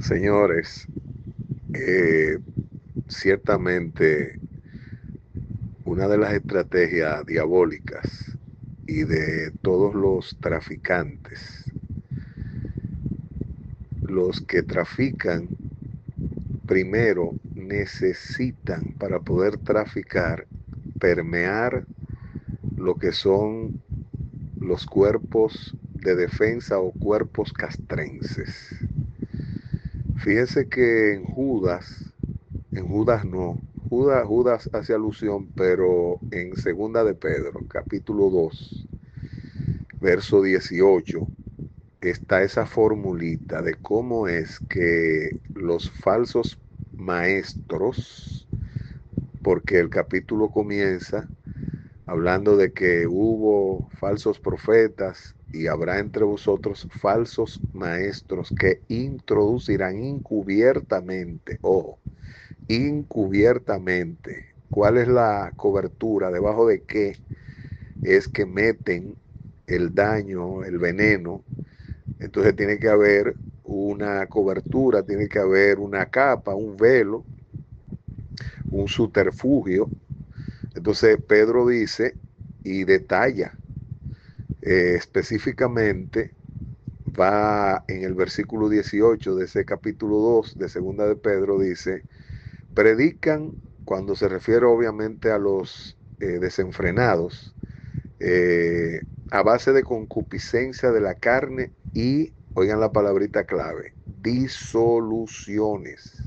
Señores, eh, ciertamente una de las estrategias diabólicas y de todos los traficantes, los que trafican primero necesitan para poder traficar permear lo que son los cuerpos de defensa o cuerpos castrenses. Fíjense que en Judas no, Judas hace alusión, pero en Segunda de Pedro, capítulo 2, verso 18, está esa formulita de cómo es que los falsos maestros, porque el capítulo comienza hablando de que hubo falsos profetas y habrá entre vosotros falsos maestros que introducirán encubiertamente, ojo, encubiertamente. ¿Cuál es la cobertura? ¿Debajo de qué es que meten el daño, el veneno? Entonces tiene que haber una cobertura, tiene que haber una capa, un velo, un subterfugio. Entonces Pedro dice y detalla específicamente, va en el versículo 18 de ese capítulo 2 de Segunda de Pedro, dice, predican, cuando se refiere obviamente a los desenfrenados, a base de concupiscencia de la carne y, oigan la palabrita clave, disoluciones.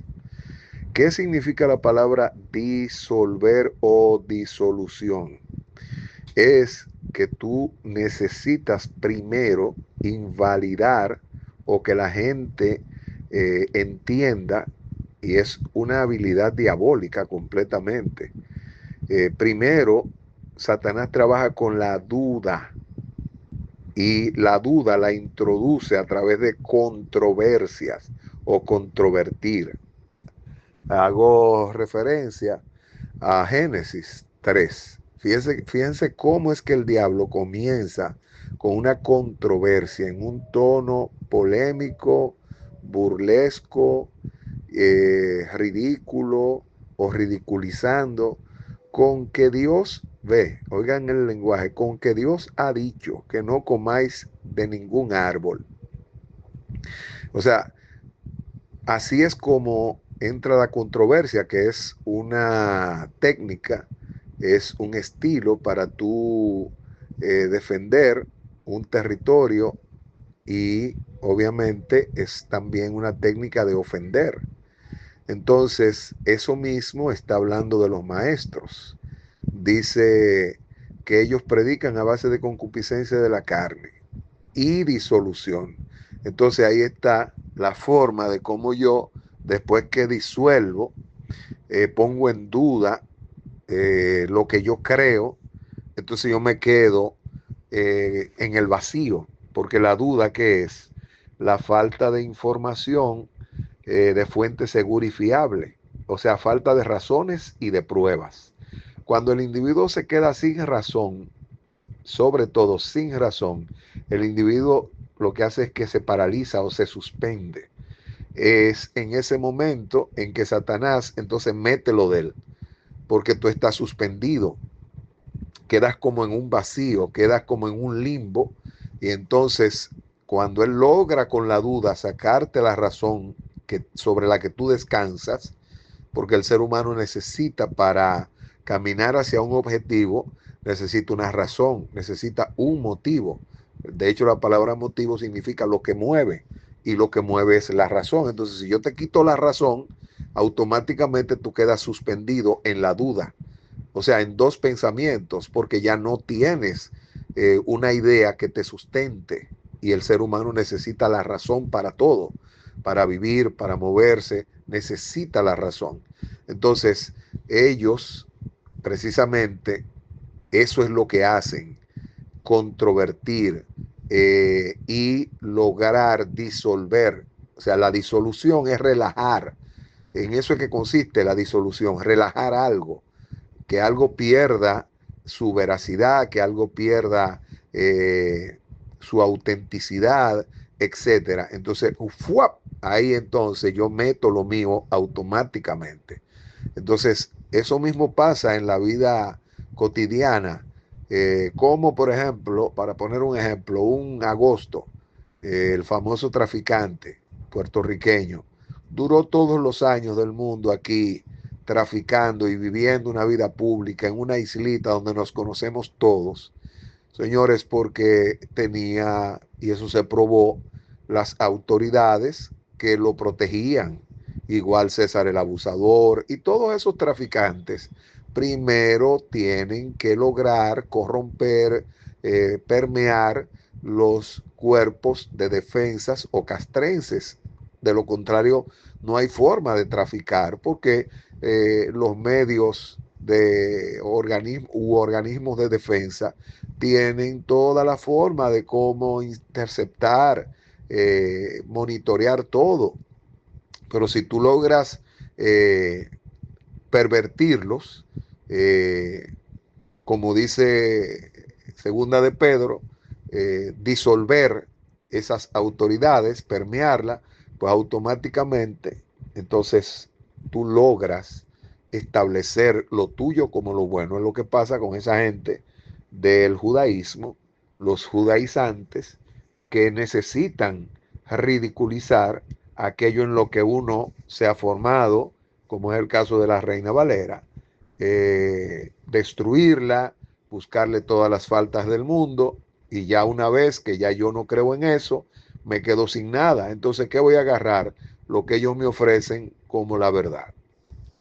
¿Qué significa la palabra disolver o disolución? Es que tú necesitas primero invalidar o que la gente entienda, y es una habilidad diabólica completamente. Primero, Satanás trabaja con la duda y la duda la introduce a través de controversias o controvertir. Hago referencia a Génesis 3. Fíjense cómo es que el diablo comienza con una controversia en un tono polémico, burlesco, ridículo o ridiculizando, con que Dios ve, oigan el lenguaje, con que Dios ha dicho que no comáis de ningún árbol. O sea, así es como entra la controversia, que es una técnica, es un estilo para tú defender un territorio y obviamente es también una técnica de ofender. Entonces, eso mismo está hablando de los maestros. Dice que ellos predican a base de concupiscencia de la carne y disolución. Entonces ahí está la forma de cómo yo, después que disuelvo, pongo en duda lo que yo creo, entonces yo me quedo en el vacío, porque la duda que es la falta de información de fuente segura y fiable, o sea, falta de razones y de pruebas. Cuando el individuo se queda sin razón, sobre todo sin razón, el individuo lo que hace es que se paraliza o se suspende. Es en ese momento en que Satanás entonces mete lo de él, porque tú estás suspendido, quedas como en un vacío, quedas como en un limbo, y entonces cuando él logra con la duda sacarte la razón sobre la que tú descansas, porque el ser humano necesita para caminar hacia un objetivo, necesita una razón, necesita un motivo. De hecho, la palabra motivo significa lo que mueve y lo que mueve es la razón. Entonces, si yo te quito la razón, automáticamente tú quedas suspendido en la duda, o sea, en dos pensamientos, porque ya no tienes una idea que te sustente y el ser humano necesita la razón para todo, para vivir, para moverse, necesita la razón. Entonces, ellos, precisamente, eso es lo que hacen, controvertir y lograr disolver. O sea, la disolución es relajar. En eso es que consiste la disolución, relajar algo, que algo pierda su veracidad, que algo pierda su autenticidad, etcétera. Entonces, ¡fuap! Ahí entonces yo meto lo mío automáticamente. Entonces, eso mismo pasa en la vida cotidiana, como por ejemplo, para poner un ejemplo, un Agosto, el famoso traficante puertorriqueño, duró todos los años del mundo aquí traficando y viviendo una vida pública en una islita donde nos conocemos todos, señores, porque tenía, y eso se probó, las autoridades que lo protegían, igual César el Abusador y todos esos traficantes, primero tienen que lograr corromper, permear los cuerpos de defensas o castrenses. De lo contrario, no hay forma de traficar porque los medios de organismos de defensa tienen toda la forma de cómo interceptar, monitorear todo. Pero si tú logras eh, pervertirlos, eh, como dice Segunda de Pedro, disolver esas autoridades, permearla, pues automáticamente entonces tú logras establecer lo tuyo como lo bueno. Es lo que pasa con esa gente del judaísmo, los judaizantes, que necesitan ridiculizar aquello en lo que uno se ha formado, como es el caso de la Reina Valera, destruirla, buscarle todas las faltas del mundo, y ya una vez que ya yo no creo en eso, me quedo sin nada. Entonces, ¿qué voy a agarrar? Lo que ellos me ofrecen como la verdad.